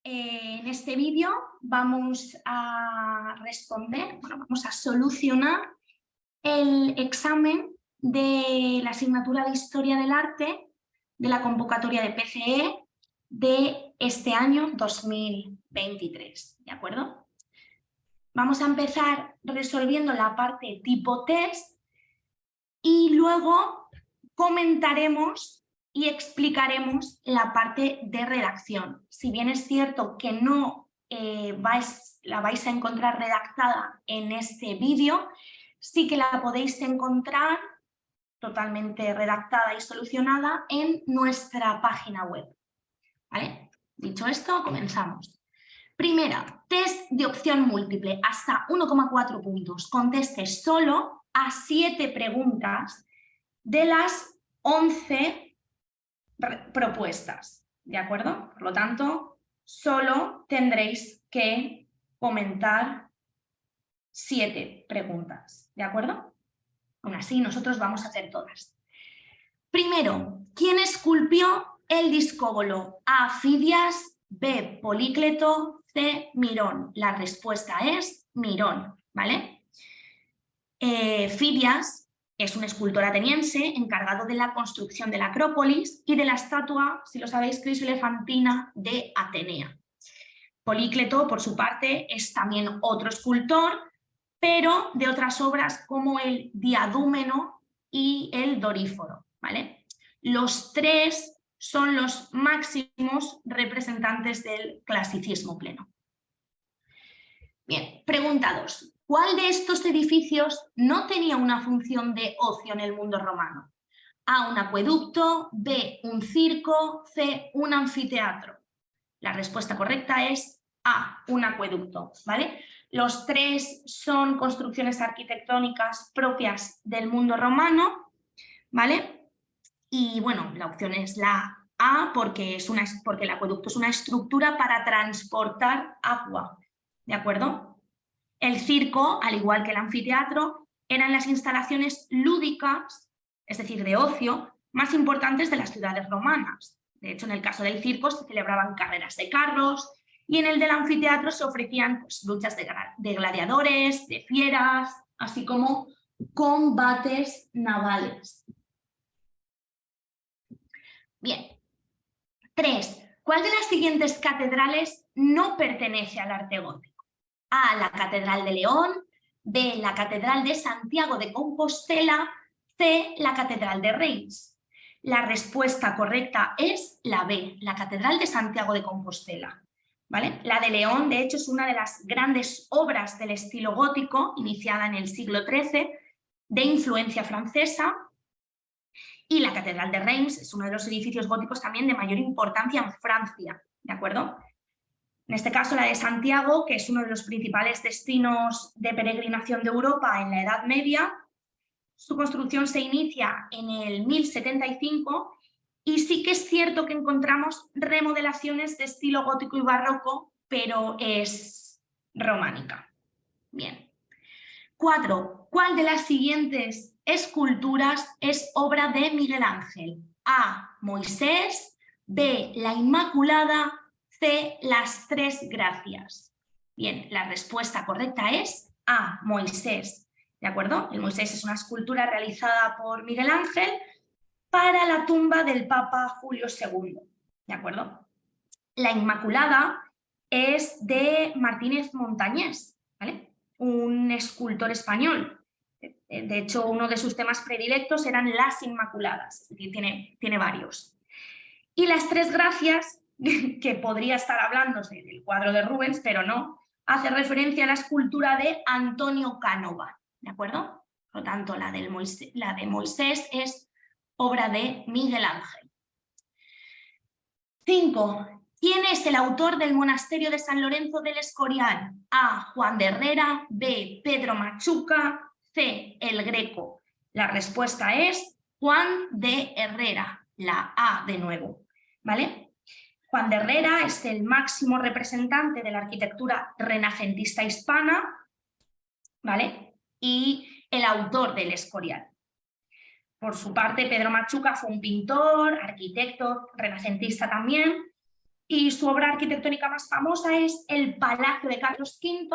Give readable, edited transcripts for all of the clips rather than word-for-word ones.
En este vídeo vamos a vamos a solucionar el examen de la asignatura de Historia del Arte de la convocatoria de PCE de este año 2023, ¿de acuerdo? Vamos a empezar resolviendo la parte tipo test y luego comentaremos y explicaremos la parte de redacción. Si bien es cierto que no la vais a encontrar redactada en este vídeo, sí que la podéis encontrar totalmente redactada y solucionada en nuestra página web. ¿Vale? Dicho esto, comenzamos. Primera, test de opción múltiple, hasta 1,4 puntos. Conteste solo a 7 preguntas de las 11 propuestas, ¿de acuerdo? Por lo tanto, solo tendréis que comentar 7 preguntas, ¿de acuerdo? Aún así, nosotros vamos a hacer todas. Primero, ¿quién esculpió el discóbolo? A. Fidias, B. Polícleto, C. Mirón. La respuesta es Mirón, ¿vale? Fidias es un escultor ateniense encargado de la construcción de la Acrópolis y de la estatua, si lo sabéis, crisoelefantina de Atenea. Polícleto, por su parte, es también otro escultor, pero de otras obras como el Diadúmeno y el Doríforo, ¿vale? Los tres son los máximos representantes del clasicismo pleno. Bien, pregunta 2. ¿Cuál de estos edificios no tenía una función de ocio en el mundo romano? A, un acueducto, B, un circo, C, un anfiteatro. La respuesta correcta es A, un acueducto, ¿vale? Los tres son construcciones arquitectónicas propias del mundo romano, ¿vale? Y bueno, la opción es la A porque el acueducto es una estructura para transportar agua, ¿de acuerdo? El circo, al igual que el anfiteatro, eran las instalaciones lúdicas, es decir, de ocio, más importantes de las ciudades romanas. De hecho, en el caso del circo se celebraban carreras de carros y en el del anfiteatro se ofrecían luchas de gladiadores, de fieras, así como combates navales. Bien. 3. ¿Cuál de las siguientes catedrales no pertenece al arte gótico? A, la Catedral de León, B, la Catedral de Santiago de Compostela, C, la Catedral de Reims. La respuesta correcta es la B, la Catedral de Santiago de Compostela, ¿vale? La de León, de hecho, es una de las grandes obras del estilo gótico, iniciada en el siglo XIII, de influencia francesa, y la Catedral de Reims es uno de los edificios góticos también de mayor importancia en Francia, ¿de acuerdo? En este caso, la de Santiago, que es uno de los principales destinos de peregrinación de Europa en la Edad Media. Su construcción se inicia en el 1075 y sí que es cierto que encontramos remodelaciones de estilo gótico y barroco, pero es románica. Bien. 4. ¿Cuál de las siguientes esculturas es obra de Miguel Ángel? A, Moisés, B, la Inmaculada, C, las Tres Gracias. Bien, la respuesta correcta es A, Moisés. ¿De acuerdo? El Moisés es una escultura realizada por Miguel Ángel para la tumba del Papa Julio II. ¿De acuerdo? La Inmaculada es de Martínez Montañés, ¿vale? Un escultor español. De hecho, uno de sus temas predilectos eran las Inmaculadas, es decir, tiene varios. Y las Tres Gracias, que podría estar hablando del cuadro de Rubens, pero no, hace referencia a la escultura de Antonio Cánova, ¿de acuerdo? Por lo tanto, la de Moisés es obra de Miguel Ángel. 5. ¿Quién es el autor del monasterio de San Lorenzo del Escorial? A, Juan de Herrera, B, Pedro Machuca, C, El Greco. La respuesta es Juan de Herrera, la A de nuevo, ¿vale? Juan de Herrera es el máximo representante de la arquitectura renacentista hispana, ¿vale? Y el autor del Escorial. Por su parte, Pedro Machuca fue un pintor, arquitecto, renacentista también, y su obra arquitectónica más famosa es el Palacio de Carlos V,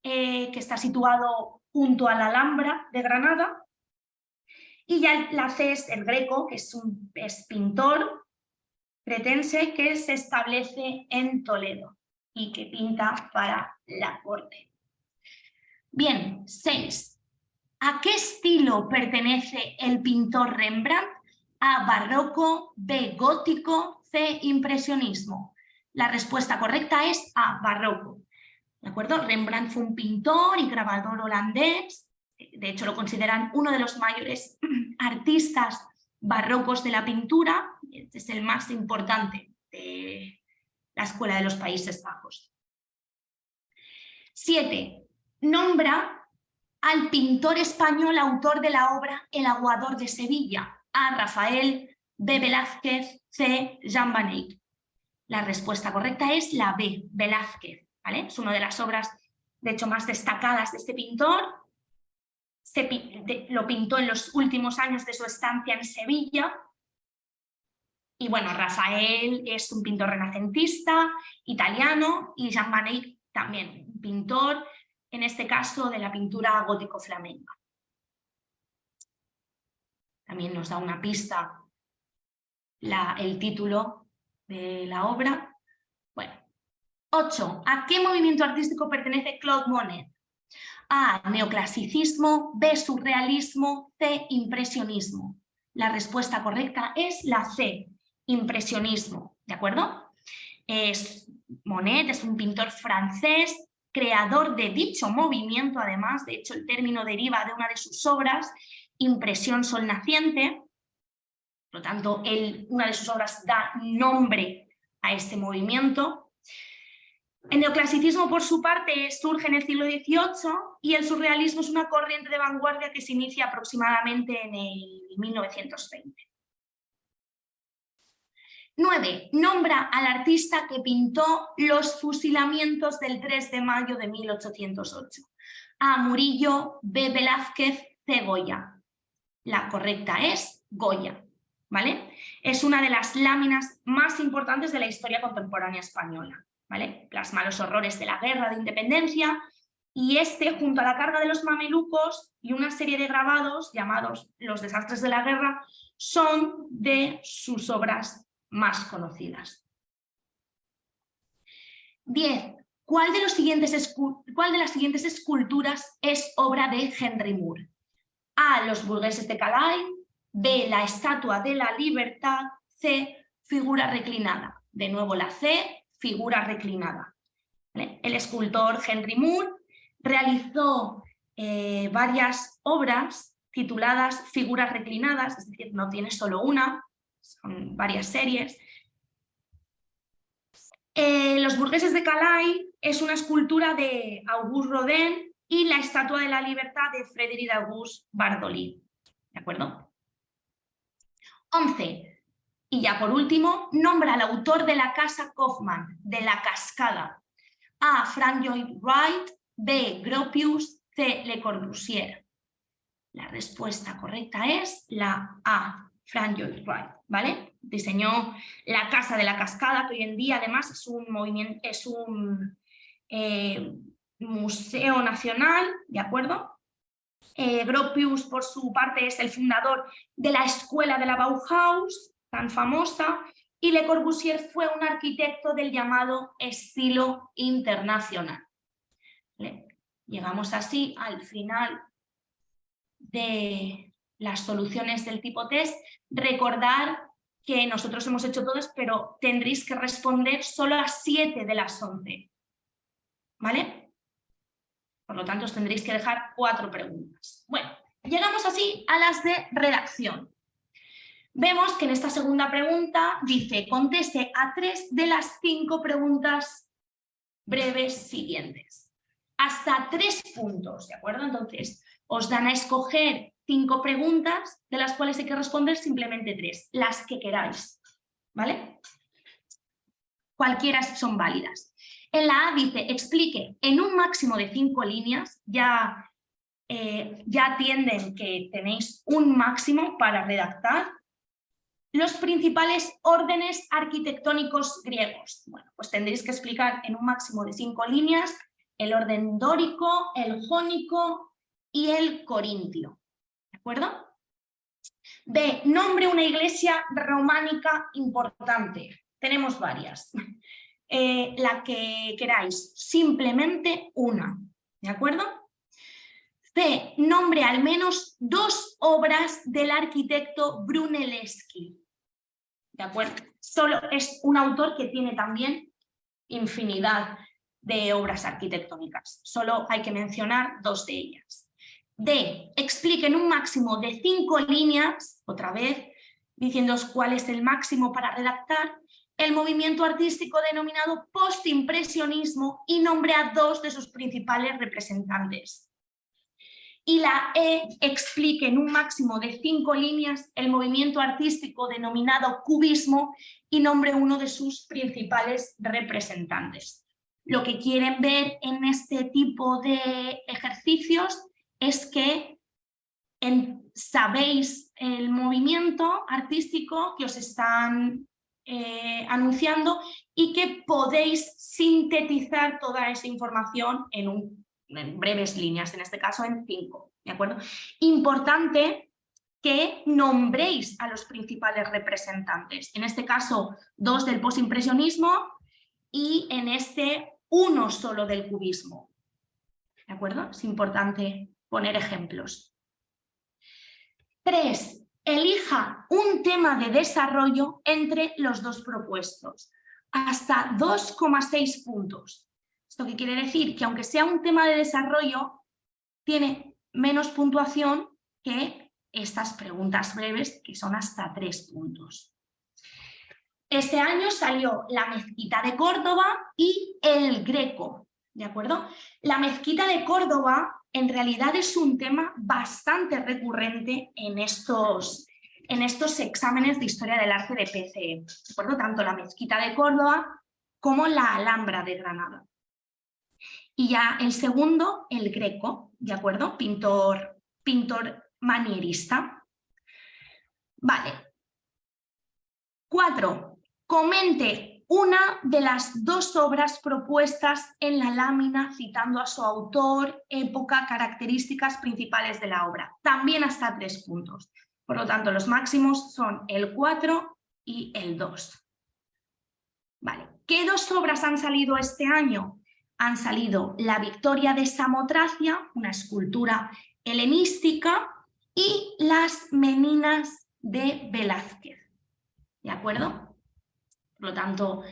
que está situado junto a la Alhambra de Granada. Y ya el C es el Greco, que es pintor cretense que se establece en Toledo y que pinta para la corte. Bien, 6. ¿A qué estilo pertenece el pintor Rembrandt? A, barroco, B, gótico, C, impresionismo. La respuesta correcta es A, barroco. ¿De acuerdo? Rembrandt fue un pintor y grabador holandés. De hecho, lo consideran uno de los mayores artistas barrocos de la pintura. Es el más importante de la Escuela de los Países Bajos. 7. Nombra al pintor español autor de la obra El aguador de Sevilla. A, Rafael, B, Velázquez, C, Jan van Eyck. La respuesta correcta es la B, Velázquez, ¿vale? Es una de las obras, de hecho, más destacadas de este pintor. Lo pintó en los últimos años de su estancia en Sevilla. Y bueno, Rafael es un pintor renacentista, italiano, y Jan van Eyck también, un pintor, en este caso, de la pintura gótico-flamenca. También nos da una pista el título de la obra. Bueno. 8. ¿A qué movimiento artístico pertenece Claude Monet? A, neoclasicismo, B, surrealismo, C, impresionismo. La respuesta correcta es la C, impresionismo, ¿de acuerdo? Monet es un pintor francés, creador de dicho movimiento, además, de hecho el término deriva de una de sus obras, Impresión Sol Naciente. Por lo tanto, una de sus obras da nombre a este movimiento. El neoclasicismo, por su parte, surge en el siglo XVIII y el surrealismo es una corriente de vanguardia que se inicia aproximadamente en el 1920. 9. Nombra al artista que pintó los fusilamientos del 3 de mayo de 1808. A, Murillo, B, Velázquez, C, Goya. La correcta es Goya, ¿vale? Es una de las láminas más importantes de la historia contemporánea española, ¿vale? Plasma los horrores de la guerra de independencia y junto a la carga de los mamelucos y una serie de grabados llamados Los desastres de la guerra, son de sus obras más conocidas. 10. ¿Cuál de las siguientes esculturas es obra de Henry Moore? A, los burgueses de Calais, B, la estatua de la libertad, C, figura reclinada. De nuevo la C, figura reclinada. ¿Vale? El escultor Henry Moore realizó varias obras tituladas figuras reclinadas, es decir, no tiene solo una, son varias series. Los burgueses de Calais es una escultura de Auguste Rodin y la estatua de la libertad de Frédéric Auguste Bardoli. ¿De acuerdo? 11. Y ya por último, nombra al autor de la Casa Kaufmann, de La Cascada. A, Frank Lloyd Wright, B, Gropius, C, Le Corbusier. La respuesta correcta es la A, Frank Lloyd Wright, ¿vale? Diseñó la Casa de la Cascada, que hoy en día además es un museo nacional, ¿de acuerdo? Gropius, por su parte, es el fundador de la escuela de la Bauhaus, tan famosa, y Le Corbusier fue un arquitecto del llamado estilo internacional. ¿Vale? Llegamos así al final de las soluciones del tipo test. Recordar que nosotros hemos hecho todas, pero tendréis que responder solo a 7 de las 11. ¿Vale? Por lo tanto, os tendréis que dejar 4 preguntas. Bueno, llegamos así a las de redacción. Vemos que en esta segunda pregunta dice: conteste a 3 de las 5 preguntas breves siguientes. Hasta 3 puntos, ¿de acuerdo? Entonces, os dan a escoger 5 preguntas, de las cuales hay que responder simplemente 3, las que queráis, ¿vale? Cualquiera son válidas. En la A dice: explique en un máximo de 5 líneas, ya atienden que tenéis un máximo para redactar. Los principales órdenes arquitectónicos griegos. Bueno, pues tendréis que explicar en un máximo de 5 líneas el orden dórico, el jónico y el corintio. ¿De acuerdo? B. Nombre una iglesia románica importante. Tenemos varias. La que queráis, simplemente una. ¿De acuerdo? C. Nombre al menos 2 obras del arquitecto Brunelleschi. ¿De acuerdo? Solo es un autor que tiene también infinidad de obras arquitectónicas. Solo hay que mencionar 2 de ellas. D. Expliquen un máximo de 5 líneas, otra vez, diciéndoos cuál es el máximo para redactar, el movimiento artístico denominado postimpresionismo y nombre a 2 de sus principales representantes. Y la E. Explique en un máximo de 5 líneas el movimiento artístico denominado cubismo y nombre uno de sus principales representantes. Lo que quieren ver en este tipo de ejercicios es que sabéis el movimiento artístico que os están anunciando y que podéis sintetizar toda esa información en breves líneas, en este caso en 5, ¿de acuerdo? Importante que nombréis a los principales representantes, en este caso 2 del postimpresionismo y en este 1 solo del cubismo, ¿de acuerdo? Es importante poner ejemplos. 3. Elija un tema de desarrollo entre los 2 propuestos, hasta 2,6 puntos. ¿Esto qué quiere decir? Que aunque sea un tema de desarrollo, tiene menos puntuación que estas preguntas breves, que son hasta 3 puntos. Este año salió la mezquita de Córdoba y el Greco, ¿de acuerdo? La mezquita de Córdoba en realidad es un tema bastante recurrente en estos exámenes de historia del arte de PCE, ¿de acuerdo? Tanto la mezquita de Córdoba como la Alhambra de Granada. Y ya el segundo, el Greco, ¿de acuerdo? Pintor manierista. Vale. 4. Comente una de las 2 obras propuestas en la lámina citando a su autor, época, características principales de la obra. También hasta 3 puntos. Por lo tanto, los máximos son el 4 y el 2. Vale. ¿Qué 2 obras han salido este año? Han salido La Victoria de Samotracia, una escultura helenística, y Las Meninas de Velázquez. ¿De acuerdo? Por lo tanto,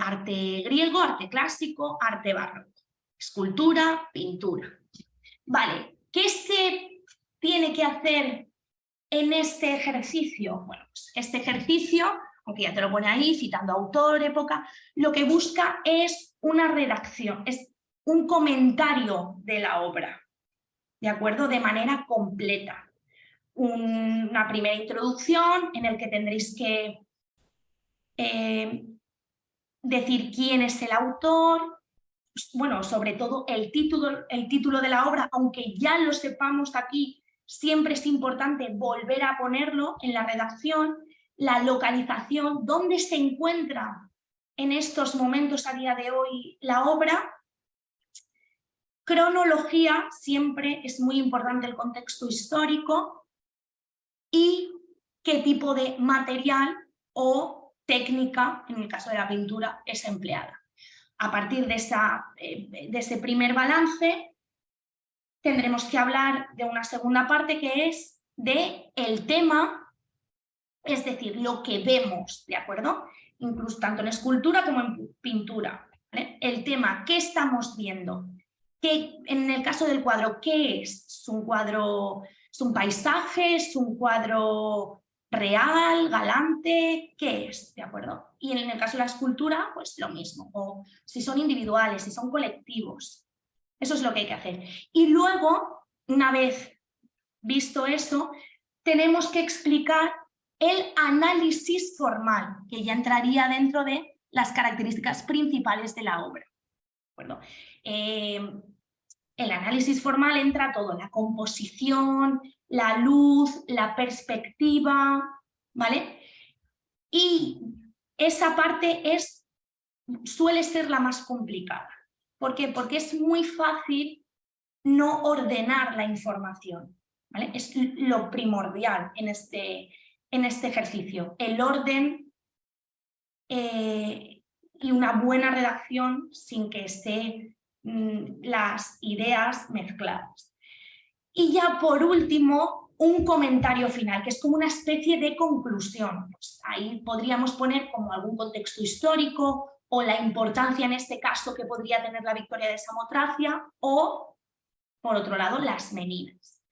arte griego, arte clásico, arte barroco, escultura, pintura. Vale, ¿qué se tiene que hacer en este ejercicio? Bueno, pues este ejercicio, aunque ya te lo pone ahí, citando autor, época, lo que busca es una redacción, es un comentario de la obra, ¿de acuerdo? De manera completa. Una primera introducción en el que tendréis que decir quién es el autor, bueno, sobre todo el título de la obra, aunque ya lo sepamos aquí, siempre es importante volver a ponerlo en la redacción, la localización, dónde se encuentra en estos momentos a día de hoy la obra. Cronología, siempre es muy importante el contexto histórico y qué tipo de material o técnica, en el caso de la pintura, es empleada. A partir de ese primer balance tendremos que hablar de una segunda parte que es de el tema, es decir, lo que vemos, ¿de acuerdo? Incluso tanto en escultura como en pintura, ¿vale? El tema, ¿qué estamos viendo? ¿Qué, en el caso del cuadro, qué es? ¿Es un cuadro, es un paisaje, es un cuadro real, galante? ¿Qué es? ¿De acuerdo? Y en el caso de la escultura, pues lo mismo, o si son individuales, si son colectivos. Eso es lo que hay que hacer. Y luego, una vez visto eso, tenemos que explicar el análisis formal, que ya entraría dentro de las características principales de la obra. ¿De acuerdo? El análisis formal entra todo, la composición, la luz, la perspectiva, ¿vale? Y esa parte suele ser la más complicada. ¿Por qué? Porque es muy fácil no ordenar la información, ¿vale? Es lo primordial en este ejercicio, el orden y una buena redacción sin que estén las ideas mezcladas. Y ya por último, un comentario final, que es como una especie de conclusión. Pues ahí podríamos poner como algún contexto histórico o la importancia en este caso que podría tener la victoria de Samotracia o, por otro lado, las medidas.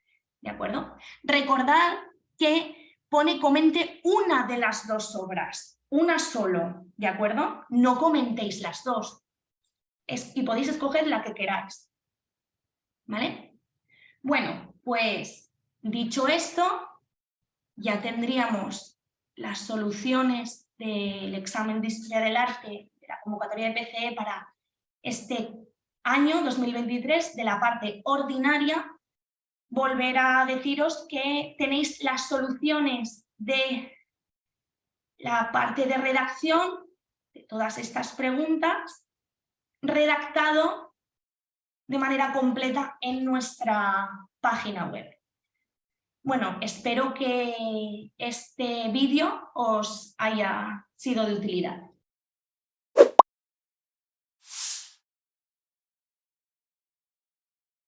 ¿De acuerdo? Recordad que comente una de las dos obras, una solo, ¿de acuerdo? No comentéis las dos y podéis escoger la que queráis. ¿Vale? Bueno, pues dicho esto, ya tendríamos las soluciones del examen de Historia del Arte de la convocatoria de PCE para este año 2023 de la parte ordinaria. Volver a deciros que tenéis las soluciones de la parte de redacción de todas estas preguntas redactado de manera completa en nuestra página web. Bueno, espero que este vídeo os haya sido de utilidad.